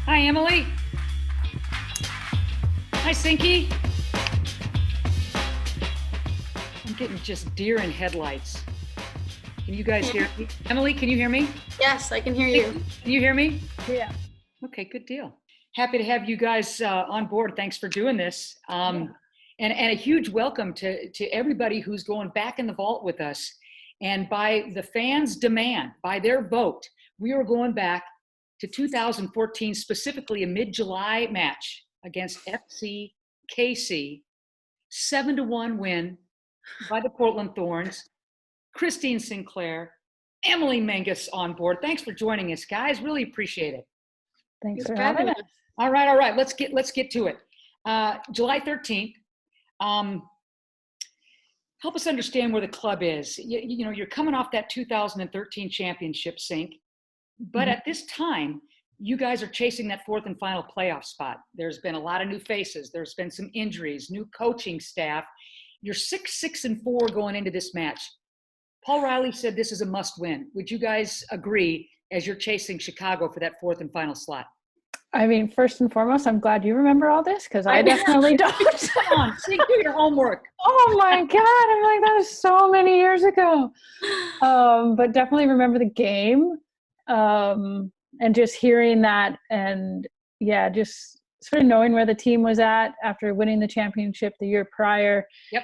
Hi, Emily. Hi, Sinky. I'm getting just deer in headlights. Can you guys hear me? Emily, can you hear me? Yes, I can hear you. Can you hear me? Yeah. Okay, good deal. Happy to have you guys on board. Thanks for doing this. And a huge welcome to everybody who's going back in the vault with us. And by the fans' demand, by their vote, we are going back to 2014, specifically a mid-July match against FCKC, 7-1 win by the Portland Thorns. Christine Sinclair, Emily Menges on board. Thanks for joining us, guys. Really appreciate it. Thanks for having us. All right. Let's get to it. July 13th. Help us understand where the club is. You know, you're coming off that 2013 championship, Sink, but at this time, you guys are chasing that fourth and final playoff spot. There's been a lot of new faces. There's been some injuries, new coaching staff. You're 6-4 going into this match. Paul Riley said this is a must win. Would you guys agree as you're chasing Chicago for that fourth and final slot? I mean, first and foremost, I'm glad you remember all this because I definitely don't. Come on, do your homework. Oh my God. I'm like, that was so many years ago. But definitely remember the game and just hearing that and just sort of knowing where the team was at after winning the championship the year prior. Yep.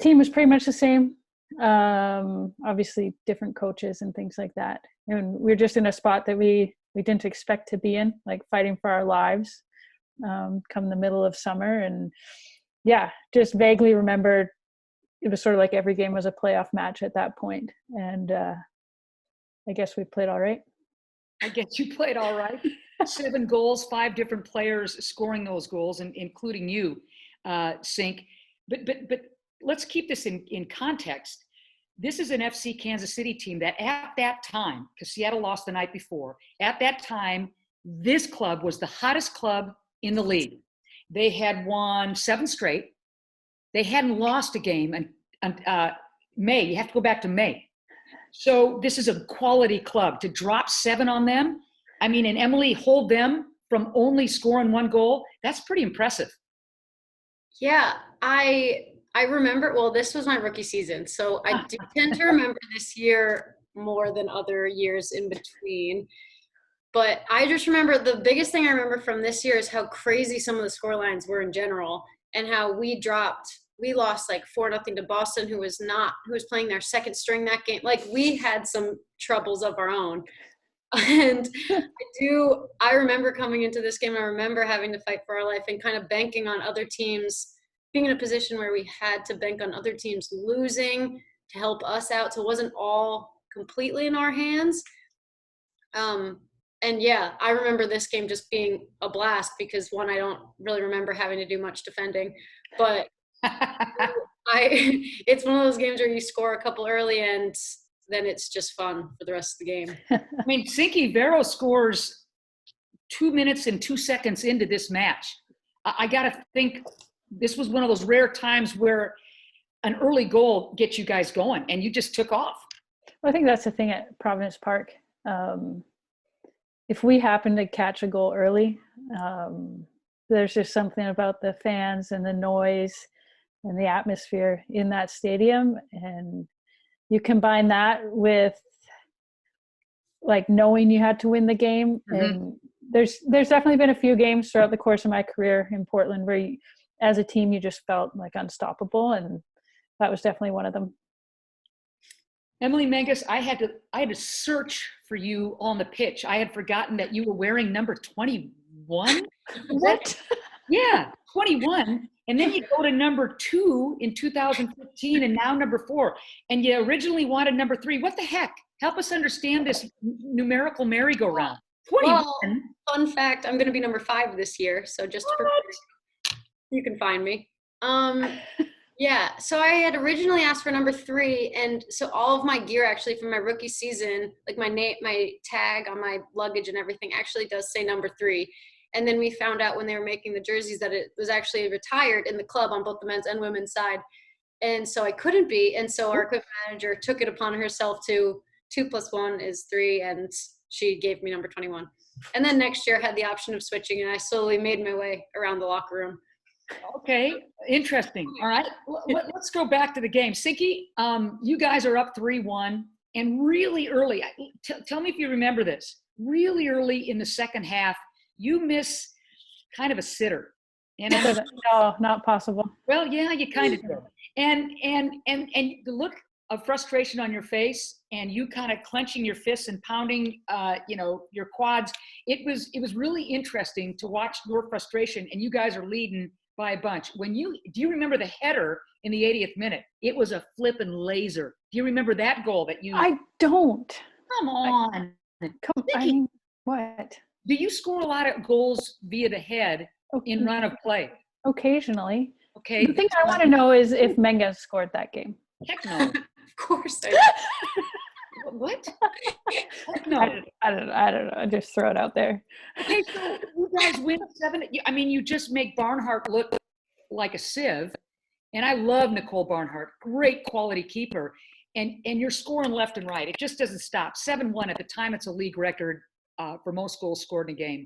Team was pretty much the same. Obviously different coaches and things like that. And we're just in a spot that we didn't expect to be in, like fighting for our lives come the middle of summer. And just vaguely remembered it was sort of like every game was a playoff match at that point. And I guess we played all right. I guess you played all right. 7 goals, 5 different players scoring those goals, and including you, Sink. But let's keep this in context. This is an FC Kansas City team that at that time, because Seattle lost the night before, at that time, this club was the hottest club in the league. They had won 7 straight. They hadn't lost a game in May. You have to go back to May. So this is a quality club. To drop 7 on them, I mean, and Emily hold them from only scoring 1 goal, that's pretty impressive. Yeah, I remember, well, this was my rookie season, so I do tend to remember this year more than other years in between. But I just remember the biggest thing I remember from this year is how crazy some of the score lines were in general and how we lost like 4-0 to Boston, who was playing their second string that game. Like we had some troubles of our own. And I remember coming into this game, I remember having to fight for our life and kind of banking on other teams, being in a position where we had to bank on other teams losing to help us out. So it wasn't all completely in our hands. I remember this game just being a blast because one, I don't really remember having to do much defending, but it's one of those games where you score a couple early and then it's just fun for the rest of the game. I mean, Sinky Vero scores 2 minutes and 2 seconds into this match. I got to think this was one of those rare times where an early goal gets you guys going and you just took off. Well, I think that's the thing at Providence Park. If we happen to catch a goal early, there's just something about the fans and the noise and the atmosphere in that stadium. And you combine that with like knowing you had to win the game. And there's definitely been a few games throughout the course of my career in Portland where as a team, you just felt like unstoppable. And that was definitely one of them. Emily Menges, I had to search for you on the pitch. I had forgotten that you were wearing number 21. What? Yeah, 21. And then you go to number 2 in 2015 and now number 4. And you originally wanted number 3. What the heck? Help us understand this numerical merry-go-round. 21. Well, fun fact, I'm going to be number 5 this year. So just to prepare, you can find me. So I had originally asked for number 3. And so all of my gear actually from my rookie season, like my name, my tag on my luggage and everything actually does say number 3. And then we found out when they were making the jerseys that it was actually retired in the club on both the men's and women's side. And so I couldn't be. And so our equipment manager took it upon herself to 2 + 1 is 3. And she gave me number 21. And then next year I had the option of switching, and I slowly made my way around the locker room. Okay, interesting. All right, let's go back to the game. Sinky, you guys are up 3-1, and really early, tell me if you remember this, really early in the second half, you miss kind of a sitter. And no, not possible. well, yeah, you kind of do. And the look of frustration on your face, and you kind of clenching your fists and pounding, your quads. It was really interesting to watch your frustration, and you guys are leading by a bunch. Do you remember the header in the 80th minute? It was a flippin' laser. Do you remember that goal that you? I don't. Come on. I mean, what? Do you score a lot of goals via the head in run of play? Occasionally. Okay. The thing I want to know is if Menges scored that game. Heck no. Of course I did. What? Heck no. I don't know. I just throw it out there. Okay, so you guys win 7. I mean, you just make Barnhart look like a sieve. And I love Nicole Barnhart, great quality keeper. And you're scoring left and right. It just doesn't stop. 7-1 at the time, it's a league record for most goals scored in a game.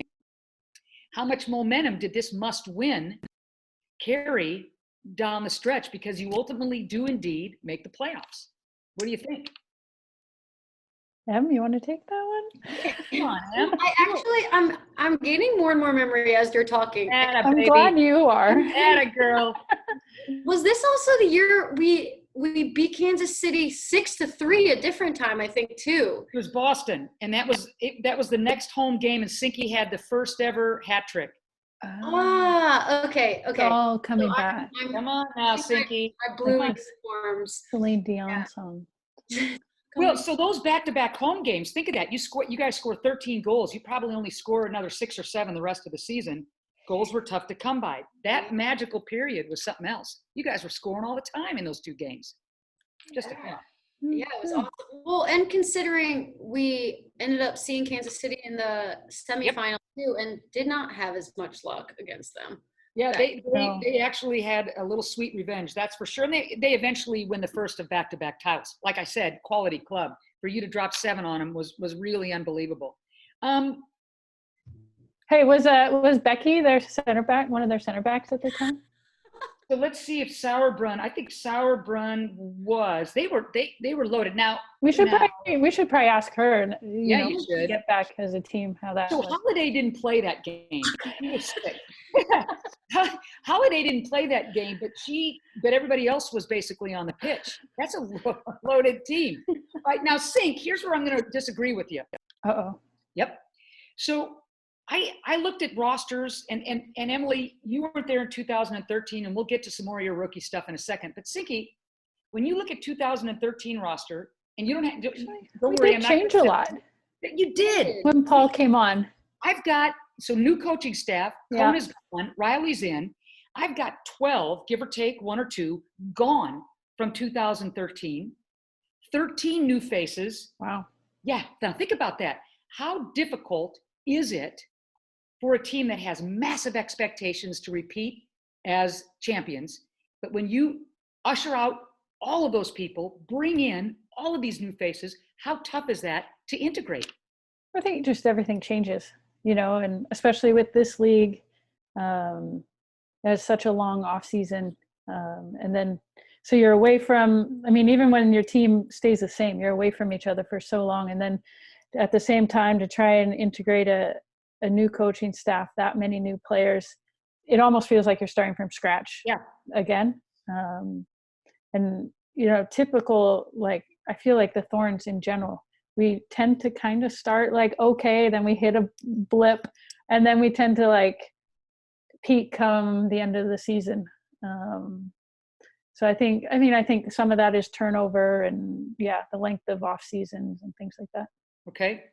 How much momentum did this must win carry down the stretch? Because you ultimately do indeed make the playoffs. What do you think? Em, you want to take that one? Come on, Em. I'm gaining more and more memory as you're talking. Atta, I'm baby. glad you are. Atta, girl. Was this also the year we beat Kansas City 6-3 a different time, I think, too? It was Boston, and that was the next home game, and Sinky had the first ever hat trick. Okay. It's all coming back. Come on now, Sinky. I blew Like into forms. Celine Dion Yeah. song. Well, so those back-to-back home games, think of that. You guys scored 13 goals. You probably only score another 6 or 7 the rest of the season. Goals were tough to come by. That magical period was something else. You guys were scoring all the time in those 2 games. Just a fun. Yeah, it was awesome. Well, and considering we ended up seeing Kansas City in the semifinal too, and did not have as much luck against them. Yeah, they actually had a little sweet revenge, that's for sure. And they eventually win the first of back-to-back titles. Like I said, quality club. For you to drop 7 on them was really unbelievable. Hey, was Becky their center back, one of their center backs at the time? So let's see if Sauerbrunn. I think Sauerbrunn was. They were loaded. Now We should probably ask her. And, you should get back as a team how that. So was. Holiday didn't play that game. He was sick. Holiday didn't play that game, but everybody else was basically on the pitch. That's a loaded team. Right now, Sink. Here's where I'm going to disagree with you. Uh-oh. Yep. So I looked at rosters, and Emily, you weren't there in 2013, and we'll get to some more of your rookie stuff in a second. But Sinky, when you look at 2013 roster, and you don't worry, I'm not change a lot. You did. When Paul came on. I've got new coaching staff. Yeah. Kona's gone. Riley's in. I've got 12, give or take 1 or 2, gone from 2013. 13 new faces. Wow. Yeah. Now think about that. How difficult is it for a team that has massive expectations to repeat as champions? But when you usher out all of those people, bring in all of these new faces, how tough is that to integrate? I think just everything changes, and especially with this league, there's such a long off season. And then, so you're away from, even when your team stays the same, you're away from each other for so long. And then at the same time to try and integrate a new coaching staff, that many new players, it almost feels like you're starting from scratch again. And, typical, I feel like the Thorns in general, we tend to kind of start okay, then we hit a blip, and then we tend to peak come the end of the season. So I think some of that is turnover and the length of off seasons and things like that. Okay.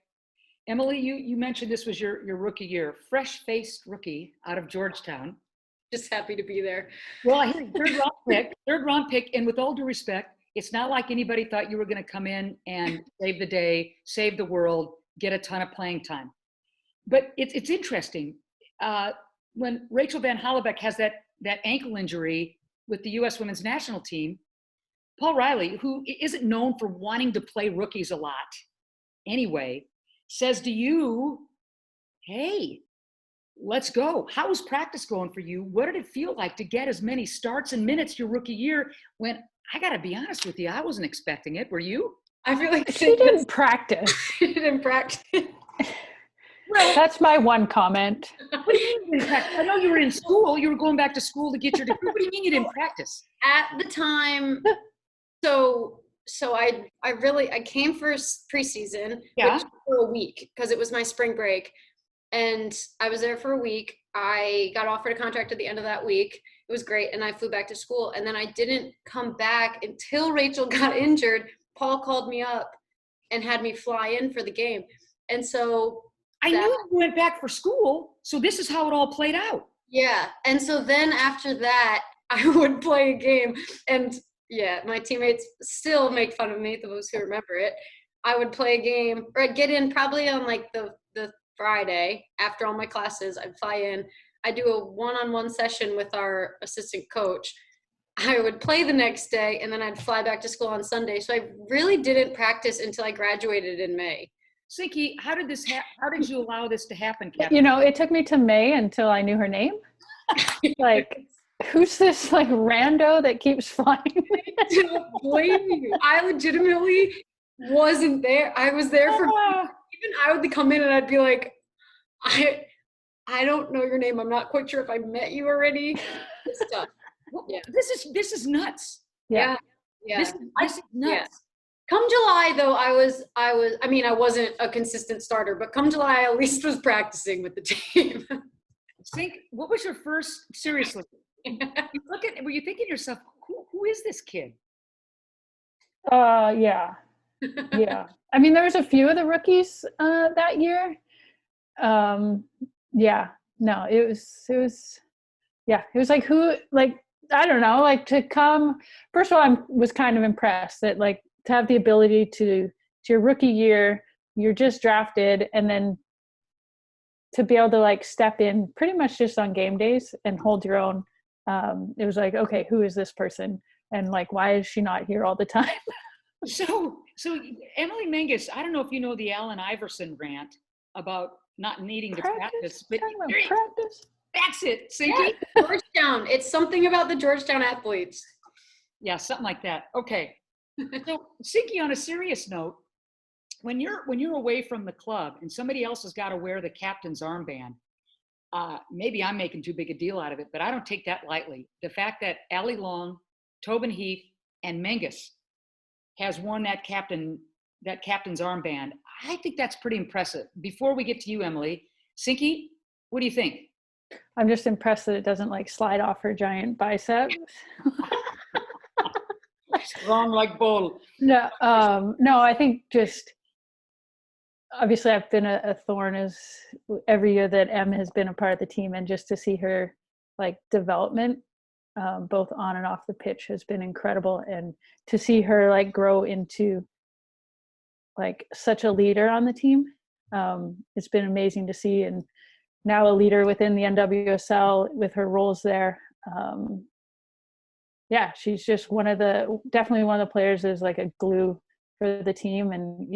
Emily, you mentioned this was your rookie year, fresh-faced rookie out of Georgetown. Just happy to be there. Well, I hear third round pick, and with all due respect, it's not like anybody thought you were going to come in and save the day, save the world, get a ton of playing time. But it's interesting. When Rachel Van Hollebeck has that ankle injury with the U.S. women's national team, Paul Riley, who isn't known for wanting to play rookies a lot anyway, says to you, hey, let's go. How was practice going for you? What did it feel like to get as many starts and minutes your rookie year when, I got to be honest with you, I wasn't expecting it. Were you? I feel like She didn't practice. she didn't practice. Well, That's my one comment. what do you mean you didn't practice? I know you were in school. You were going back to school to get your degree. What do you mean you didn't practice? At the time, so I came for preseason, Yeah. which for a week because it was my spring break, and I was there for a week. I got offered a contract at the end of that week. It was great, and I flew back to school, and then I didn't come back until Rachel got injured. Paul called me up and had me fly in for the game, and so I knew you went back for school, so this is how it all played out. yeah, and so then after that, I would play a game, and yeah, my teammates still make fun of me, those who remember it. I would play a game, or I'd get in probably on like the Friday after all my classes. I'd fly in. I do a one-on-one session with our assistant coach. I would play the next day, and then I'd fly back to school on Sunday. So I really didn't practice until I graduated in May. Sinky, how did this how did you allow this to happen, Captain? You know, it took me to May until I knew her name. Like, who's this like rando that keeps flying? I don't blame you. I legitimately wasn't there. I was there for even I would come in and I'd be like, I don't know your name. I'm not quite sure if I met you already. This stuff. Yeah. This is nuts. Yeah. This is nuts. Yeah. Come July though, I mean, I wasn't a consistent starter, but come July I at least was practicing with the team. Think, what was your first, seriously, were you thinking to yourself, who is this kid? Yeah. I mean, there was a few of the rookies that year. Yeah, no, it was like I don't know, like to come, first of all, I was kind of impressed that like to have the ability to your rookie year, you're just drafted, and then to be able to like step in pretty much just on game days and hold your own. It was like, okay, who is this person? And like, why is she not here all the time? So Emily Menges, I don't know if you know the Allen Iverson rant about not needing to practice, but practice. That's it, Sinky. Yeah, Georgetown. It's something about the Georgetown athletes. Yeah, something like that. Okay. So Sinky, on a serious note, when you're away from the club and somebody else has got to wear the captain's armband, maybe I'm making too big a deal out of it, but I don't take that lightly. The fact that Allie Long, Tobin Heath, and Menges has worn that captain's armband, I think that's pretty impressive. Before we get to you, Emily, Sinky, what do you think? I'm just impressed that it doesn't like slide off her giant bicep. Strong like bull. No, I think just obviously I've been a thorn as every year that Em has been a part of the team, and just to see her like development, both on and off the pitch, has been incredible, and to see her like grow into like such a leader on the team, it's been amazing to see, and now a leader within the NWSL with her roles there. Yeah, she's just definitely one of the players that's like a glue for the team, and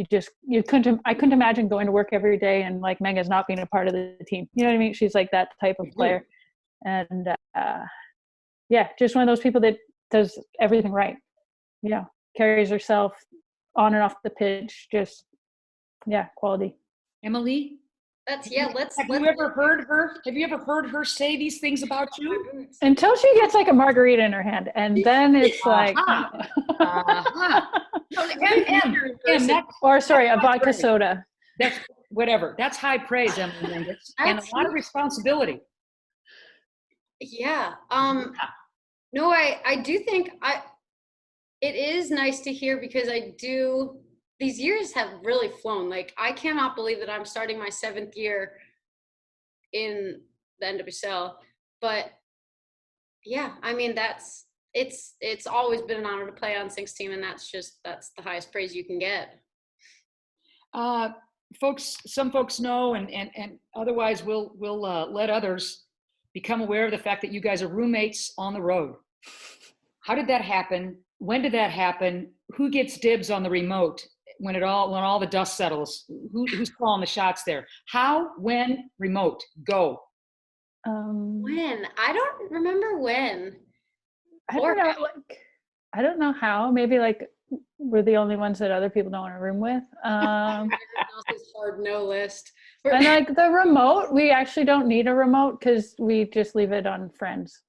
I couldn't imagine going to work every day and like Menges not being a part of the team. You know what I mean? She's like that type of player, and yeah, just one of those people that does everything right. You know, carries herself on and off the pitch, just quality. Emily, Have you ever heard her say these things about you? Until she gets like a margarita in her hand, and then it's like, or sorry, a vodka soda. That's whatever. That's high praise, Emily Menges, and a lot of responsibility. Yeah. No, I do think it is nice to hear, because these years have really flown. Like, I cannot believe that I'm starting my 7th year in the NWSL. But yeah, I mean, it's always been an honor to play on Sync's team, and that's the highest praise you can get. Some folks know, and otherwise we'll let others become aware of the fact that you guys are roommates on the road. How did that happen? When did that happen? Who gets dibs on the remote? when all the dust settles? Who's calling the shots there? How, when, remote, go. When? I don't remember when. I don't know, like, I don't know how. Maybe like we're the only ones that other people don't want to room with. Everyone else's hard no list. And like the remote, we actually don't need a remote because we just leave it on Friends.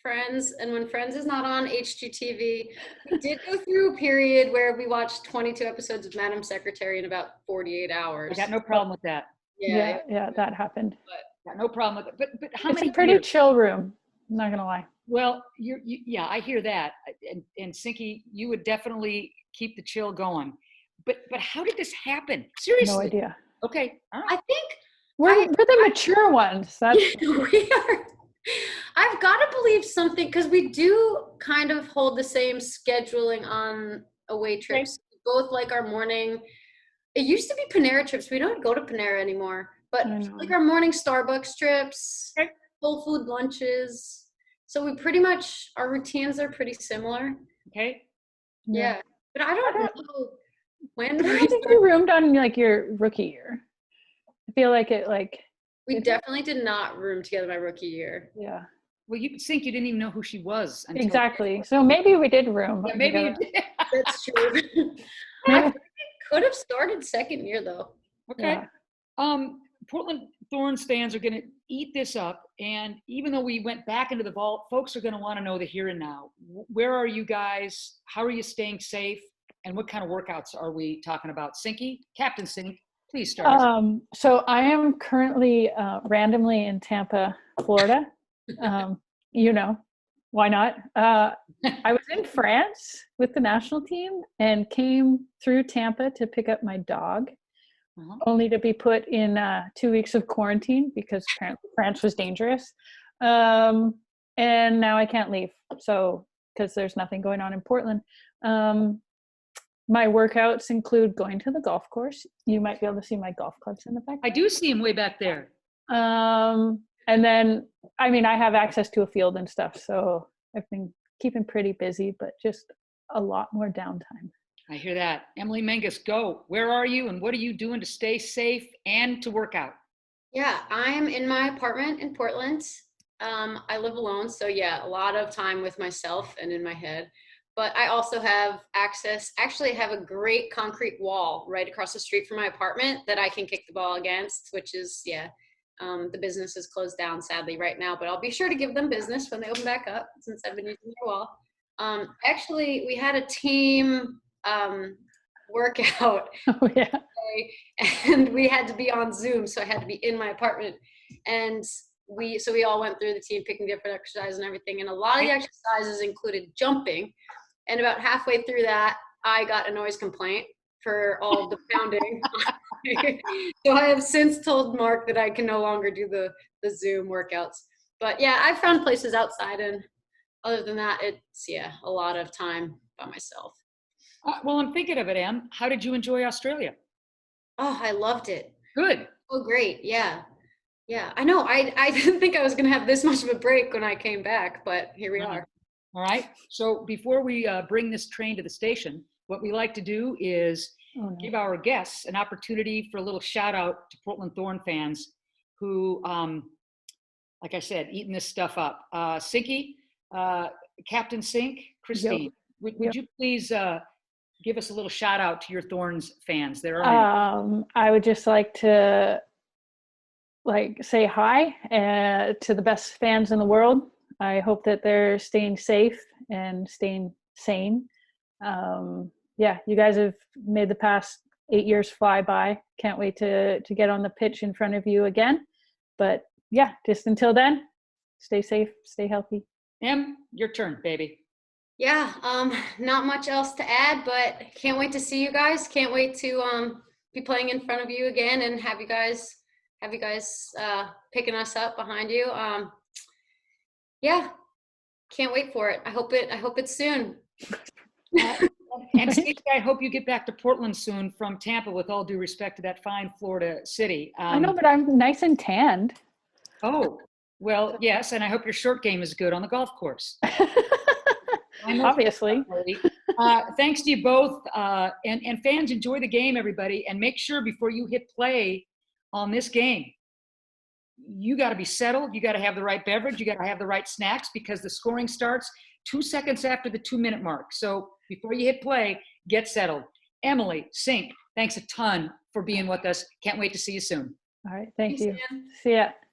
Friends, and when Friends is not on HGTV, we did go through a period where we watched 22 episodes of Madam Secretary in about 48 hours. I got no problem with that. Yeah, that happened. Got no problem with it. But how It's many a pretty years? chill room. I'm not gonna lie. Well, yeah, I hear that. And Sinky, you would definitely keep the chill going. But how did this happen? Seriously. No idea. Okay. All right. I think We're the mature ones. That's we are. I've got to believe something because we do kind of hold the same scheduling on away trips. Okay. Both like our morning. It used to be Panera trips. We don't go to Panera anymore. But like our morning Starbucks trips, Okay. Whole Food lunches. So we pretty much, our routines are pretty similar. Okay. Yeah. But I don't know when. I think you roomed on like your rookie year. I feel like We definitely did not room together my rookie year. Yeah. Well, you think you didn't even know who she was. Until Exactly. So maybe we did room. Yeah, maybe you did. That's true. I think it could have started second year though. Okay. Yeah. Portland Thorns fans are going to eat this up. And even though we went back into the vault, folks are going to want to know the here and now. Where are you guys? How are you staying safe? And what kind of workouts are we talking about? Sinky, Captain Sink, please start. So I am currently randomly in Tampa, Florida. Why not? I was in France with the national team and came through Tampa to pick up my dog, only to be put in 2 weeks of quarantine because apparently France was dangerous. And now I can't leave. So, because there's nothing going on in Portland. My workouts include going to the golf course. You might be able to see my golf clubs in the back. I do see him way back there. And then, I mean, I have access to a field and stuff, so I've been keeping pretty busy, but just a lot more downtime. I hear that. Emily Menges, go. Where are you and what are you doing to stay safe and to work out? Yeah, I'm in my apartment in Portland. I live alone, so yeah, a lot of time with myself and in my head. But I also have access, actually I have a great concrete wall right across the street from my apartment that I can kick the ball against, which is, the business is closed down sadly right now, but I'll be sure to give them business when they open back up since I've been using their wall. Actually, we had a team workout Yeah. and we had to be on Zoom, so I had to be in my apartment. And we all went through the team picking different exercises and everything. And a lot of the exercises included jumping. And about halfway through that, I got a noise complaint for all of the pounding. So I have since told Mark that I can no longer do the Zoom workouts. But yeah, I found places outside, and other than that, it's a lot of time by myself. Well, I'm thinking of it, Em. How did you enjoy Australia? Oh, I loved it. Good. Oh, great. Yeah. I know. I didn't think I was going to have this much of a break when I came back, but here we are. All right. So before we bring this train to the station, what we like to do is give our guests an opportunity for a little shout out to Portland Thorn fans who, like I said, eating this stuff up. Sinky, Captain Sink, Christine, would you please give us a little shout out to your Thorns fans? I would just like to say hi to the best fans in the world. I hope that they're staying safe and staying sane. You guys have made the past 8 years fly by. Can't wait to get on the pitch in front of you again. But yeah, just until then, stay safe, stay healthy. Em, your turn, baby. Yeah, not much else to add, but can't wait to see you guys. Can't wait to be playing in front of you again and have you guys picking us up behind you. Can't wait for it. I hope it's soon. And Steve, I hope you get back to Portland soon from Tampa, with all due respect to that fine Florida city. I know, but I'm nice and tanned. Oh, well, yes, and I hope your short game is good on the golf course. Obviously. Thanks to you both. And fans, enjoy the game, everybody. And make sure before you hit play on this game, you got to be settled. You got to have the right beverage. You got to have the right snacks, because the scoring starts 2 seconds after the 2-minute mark. So before you hit play, get settled. Emily, Sink, thanks a ton for being with us. Can't wait to see you soon. All right. Thank Thanks, you. Ann. See ya.